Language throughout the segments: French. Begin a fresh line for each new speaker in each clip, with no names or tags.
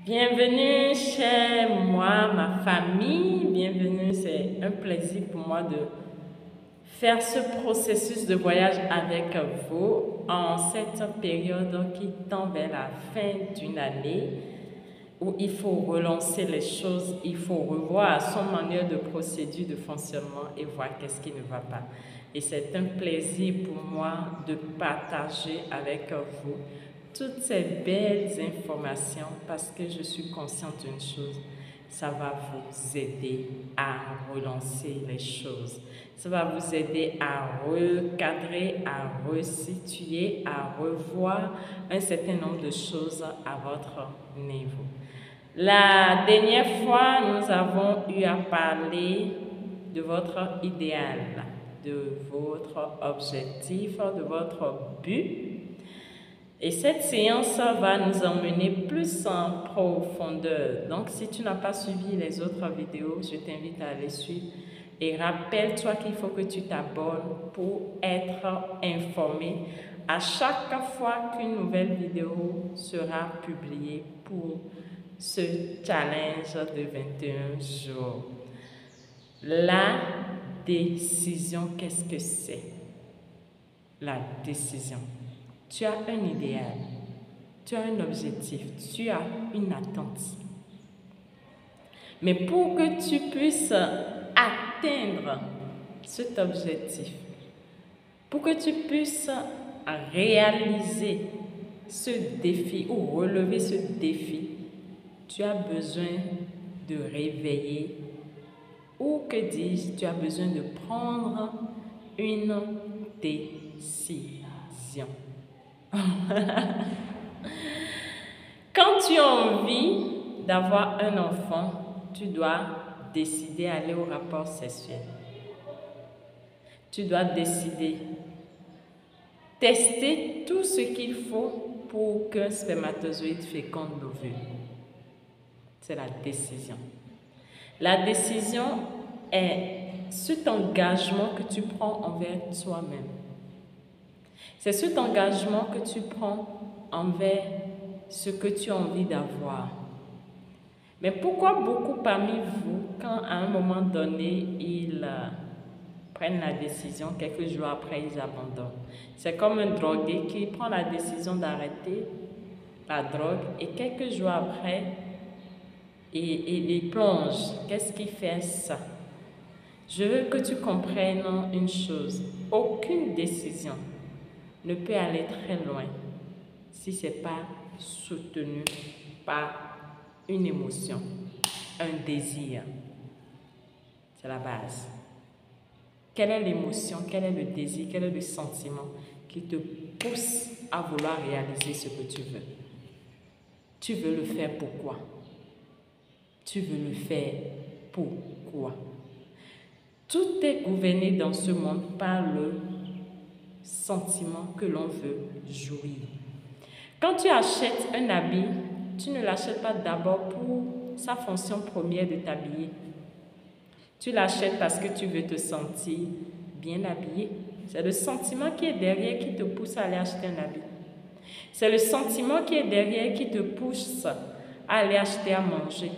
Bienvenue chez moi, ma famille. Bienvenue, c'est un plaisir pour moi de faire ce processus de voyage avec vous en cette période qui tend vers la fin d'une année où il faut relancer les choses, il faut revoir son manière de procédure, de fonctionnement et voir qu'est-ce qui ne va pas. Et c'est un plaisir pour moi de partager avec vous toutes ces belles informations parce que je suis consciente d'une chose, ça va vous aider à relancer les choses. Ça va vous aider à recadrer, à resituer, à revoir un certain nombre de choses à votre niveau. La dernière fois, nous avons eu à parler de votre idéal, de votre objectif, de votre but. Et cette séance va nous emmener plus en profondeur. Donc, si tu n'as pas suivi les autres vidéos, je t'invite à les suivre. Et rappelle-toi qu'il faut que tu t'abonnes pour être informé à chaque fois qu'une nouvelle vidéo sera publiée pour ce challenge de 21 jours. La décision, qu'est-ce que c'est? La décision. Tu as un idéal, tu as un objectif, tu as une attente. Mais pour que tu puisses atteindre cet objectif, pour que tu puisses réaliser ce défi ou relever ce défi, tu as besoin de réveiller ou que dis-je, tu as besoin de prendre une décision. Quand tu as envie d'avoir un enfant, tu dois décider d'aller au rapport sexuel. Tu dois décider, tester tout ce qu'il faut pour qu'un spermatozoïde féconde l'ovule. C'est la décision. La décision est cet engagement que tu prends envers toi-même. C'est cet engagement que tu prends envers ce que tu as envie d'avoir. Mais pourquoi beaucoup parmi vous, quand à un moment donné, ils prennent la décision, quelques jours après, ils abandonnent? C'est comme un drogué qui prend la décision d'arrêter la drogue et quelques jours après, il plonge. Qu'est-ce qui fait ça? Je veux que tu comprennes une chose. Aucune décision ne peut aller très loin si ce n'est pas soutenu par une émotion, un désir. C'est la base. Quelle est l'émotion, quel est le désir, quel est le sentiment qui te pousse à vouloir réaliser ce que tu veux? Tu veux le faire pourquoi? Tu veux le faire pourquoi? Tout est gouverné dans ce monde par le sentiment que l'on veut jouir. Quand tu achètes un habit, tu ne l'achètes pas d'abord pour sa fonction première de t'habiller. Tu l'achètes parce que tu veux te sentir bien habillé. C'est le sentiment qui est derrière qui te pousse à aller acheter un habit. C'est le sentiment qui est derrière qui te pousse à aller acheter à manger.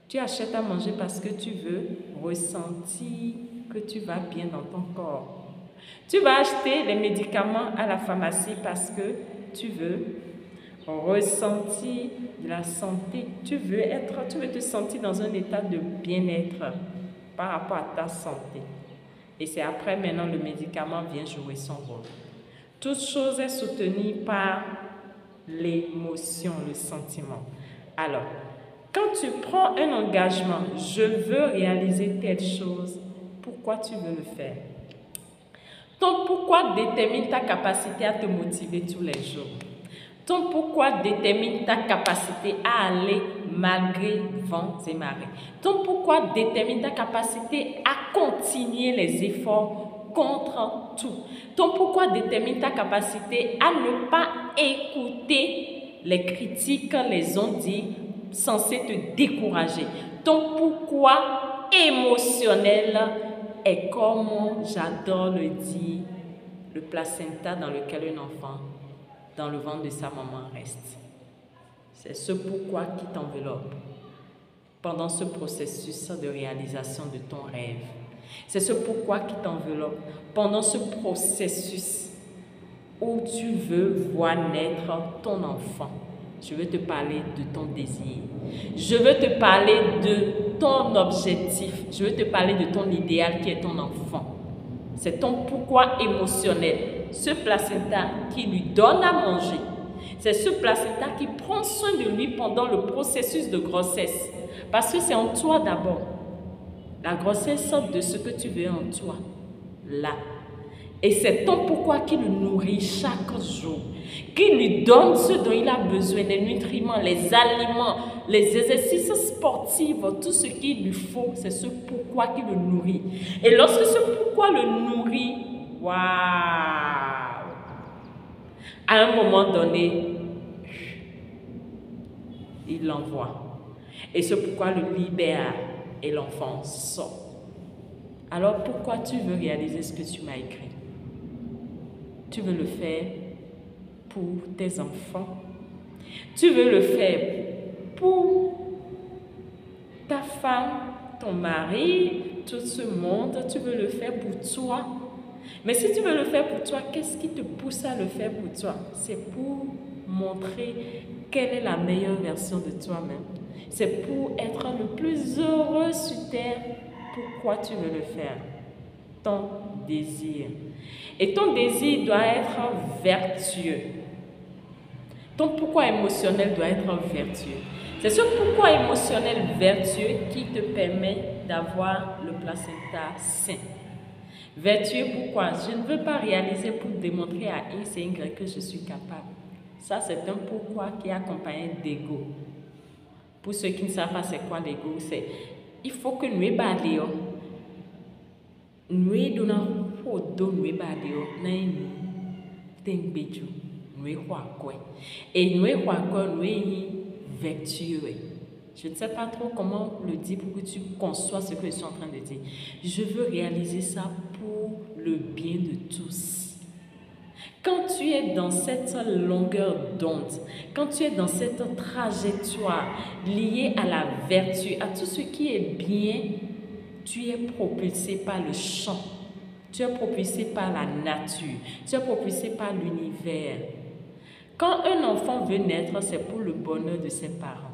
Tu achètes à manger parce que tu veux ressentir que tu vas bien dans ton corps. Tu vas acheter les médicaments à la pharmacie parce que tu veux ressentir de la santé. Tu veux te sentir dans un état de bien-être par rapport à ta santé. Et c'est après maintenant le médicament vient jouer son rôle. Toute chose est soutenue par l'émotion, le sentiment. Alors, quand tu prends un engagement, je veux réaliser telle chose, pourquoi tu veux le faire? Ton pourquoi détermine ta capacité à te motiver tous les jours. Ton pourquoi détermine ta capacité à aller malgré vents et marées. Ton pourquoi détermine ta capacité à continuer les efforts contre tout. Ton pourquoi détermine ta capacité à ne pas écouter les critiques, les on-dit censés te décourager. Ton pourquoi émotionnel est comme j'adore le dire, le placenta dans lequel un enfant, dans le ventre de sa maman, reste. C'est ce pourquoi qui t'enveloppe pendant ce processus de réalisation de ton rêve. C'est ce pourquoi qui t'enveloppe pendant ce processus où tu veux voir naître ton enfant. Je veux te parler de ton désir. Je veux te parler de ton objectif. Je veux te parler de ton idéal qui est ton enfant. C'est ton pourquoi émotionnel. Ce placenta qui lui donne à manger. C'est ce placenta qui prend soin de lui pendant le processus de grossesse. Parce que c'est en toi d'abord. La grossesse sort de ce que tu veux en toi. Là. Et c'est ton pourquoi qui le nourrit chaque jour. Qui lui donne ce dont il a besoin, les nutriments, les aliments, les exercices sportifs, tout ce qu'il lui faut, c'est ce pourquoi qui le nourrit. Et lorsque ce pourquoi le nourrit, waouh! À un moment donné, il l'envoie. Et ce pourquoi le libère et l'enfant sort. Alors pourquoi tu veux réaliser ce que tu m'as écrit? Tu veux le faire pour tes enfants. Tu veux le faire pour ta femme, ton mari, tout ce monde. Tu veux le faire pour toi. Mais si tu veux le faire pour toi, qu'est-ce qui te pousse à le faire pour toi? C'est pour montrer quelle est la meilleure version de toi-même. C'est pour être le plus heureux sur terre. Pourquoi tu veux le faire? Ton désir. Et ton désir doit être vertueux. Ton pourquoi émotionnel doit être vertueux. C'est ce pourquoi émotionnel vertueux qui te permet d'avoir le placenta sain. Vertueux pourquoi? Je ne veux pas réaliser pour démontrer à X et Y que je suis capable. Ça, c'est un pourquoi qui est accompagné d'ego. Pour ceux qui ne savent pas c'est quoi l'ego, c'est il faut que nous ébaléons. Nous donnons pour nous ébaléons. Et nous vertueux. Je ne sais pas trop comment le dire pour que tu conçois ce que je suis en train de dire. Je veux réaliser ça pour le bien de tous. Quand tu es dans cette longueur d'onde, quand tu es dans cette trajectoire liée à la vertu, à tout ce qui est bien, tu es propulsé par le champ. Tu es propulsé par la nature. Tu es propulsé par l'univers. Quand un enfant veut naître, c'est pour le bonheur de ses parents.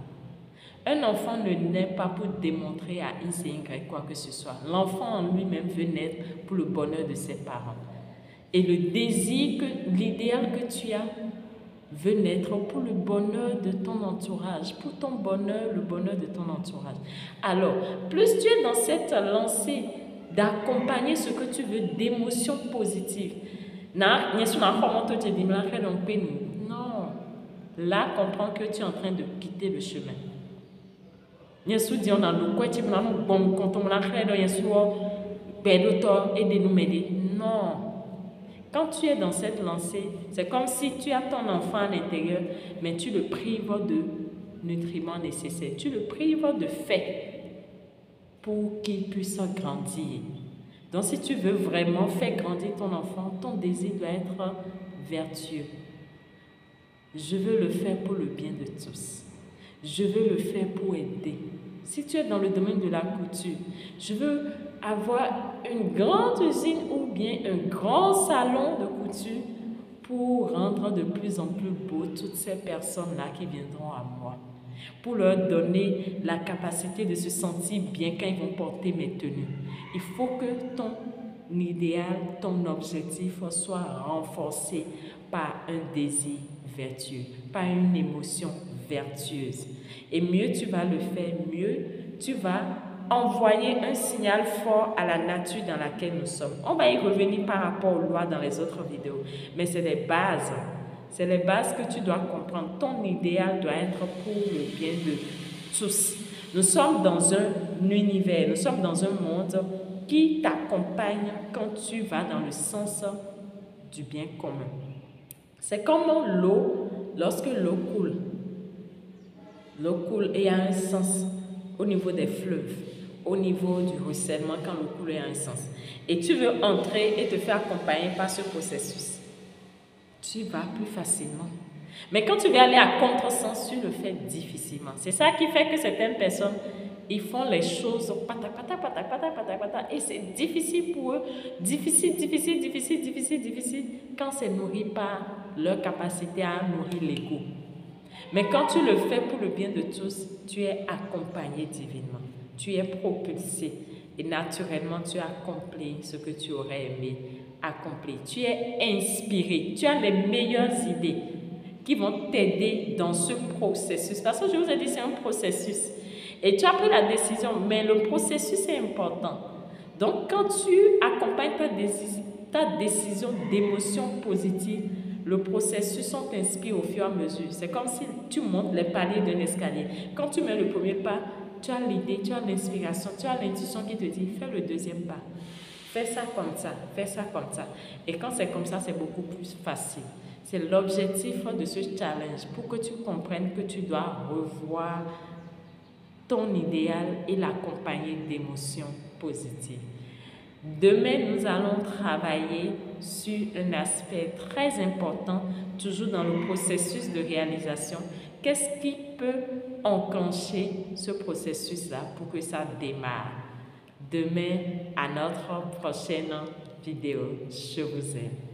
Un enfant ne naît pas pour démontrer à X et Y quoi que ce soit. L'enfant en lui-même veut naître pour le bonheur de ses parents. Et le désir, l'idéal que tu as, veut naître pour le bonheur de ton entourage, pour ton bonheur, le bonheur de ton entourage. Alors, plus tu es dans cette lancée d'accompagner ce que tu veux d'émotions positives. Non, là, comprends que tu es en train de quitter le chemin. Non. Quand tu es dans cette lancée, c'est comme si tu as ton enfant à l'intérieur, mais tu le prives de nutriments nécessaires. Tu le prives de fait pour qu'il puisse grandir. Donc, si tu veux vraiment faire grandir ton enfant, ton désir doit être vertueux. Je veux le faire pour le bien de tous. Je veux le faire pour aider. Si tu es dans le domaine de la couture, je veux avoir une grande usine ou bien un grand salon de couture pour rendre de plus en plus beau toutes ces personnes-là qui viendront à moi. Pour leur donner la capacité de se sentir bien quand ils vont porter mes tenues. Il faut que ton idéal, ton objectif soit renforcé par un désir vertueux, par une émotion vertueuse. Et mieux tu vas le faire, mieux tu vas envoyer un signal fort à la nature dans laquelle nous sommes. On va y revenir par rapport aux lois dans les autres vidéos, mais c'est les bases. C'est les bases que tu dois comprendre. Ton idéal doit être pour le bien de tous. Nous sommes dans un univers, nous sommes dans un monde qui t'accompagne quand tu vas dans le sens du bien commun. C'est comme l'eau, lorsque l'eau coule. L'eau coule et a un sens au niveau des fleuves, au niveau du ruissellement, quand l'eau coule a un sens. Et tu veux entrer et te faire accompagner par ce processus. Tu vas plus facilement. Mais quand tu veux aller à contresens, tu le fais difficilement. C'est ça qui fait que certaines personnes, ils font les choses pata, pata, pata, pata, pata, pata, et c'est difficile pour eux, difficile, quand c'est nourri par leur capacité à nourrir l'ego. Mais quand tu le fais pour le bien de tous, tu es accompagné divinement, tu es propulsé et naturellement tu accomplis ce que tu aurais aimé accomplir. Tu es inspiré, tu as les meilleures idées qui vont t'aider dans ce processus. Parce que je vous ai dit, c'est un processus. Et tu as pris la décision, mais le processus est important. Donc, quand tu accompagnes ta décision d'émotion positive, le processus, on t'inspire au fur et à mesure. C'est comme si tu montes les paliers d'un escalier. Quand tu mets le premier pas, tu as l'idée, tu as l'inspiration, tu as l'intuition qui te dit, fais le deuxième pas. Fais ça comme ça, fais ça comme ça. Et quand c'est comme ça, c'est beaucoup plus facile. C'est l'objectif de ce challenge pour que tu comprennes que tu dois revoir ton idéal et l'accompagner d'émotions positives. Demain, nous allons travailler sur un aspect très important, toujours dans le processus de réalisation. Qu'est-ce qui peut enclencher ce processus-là pour que ça démarre? Demain, à notre prochaine vidéo. Je vous aime.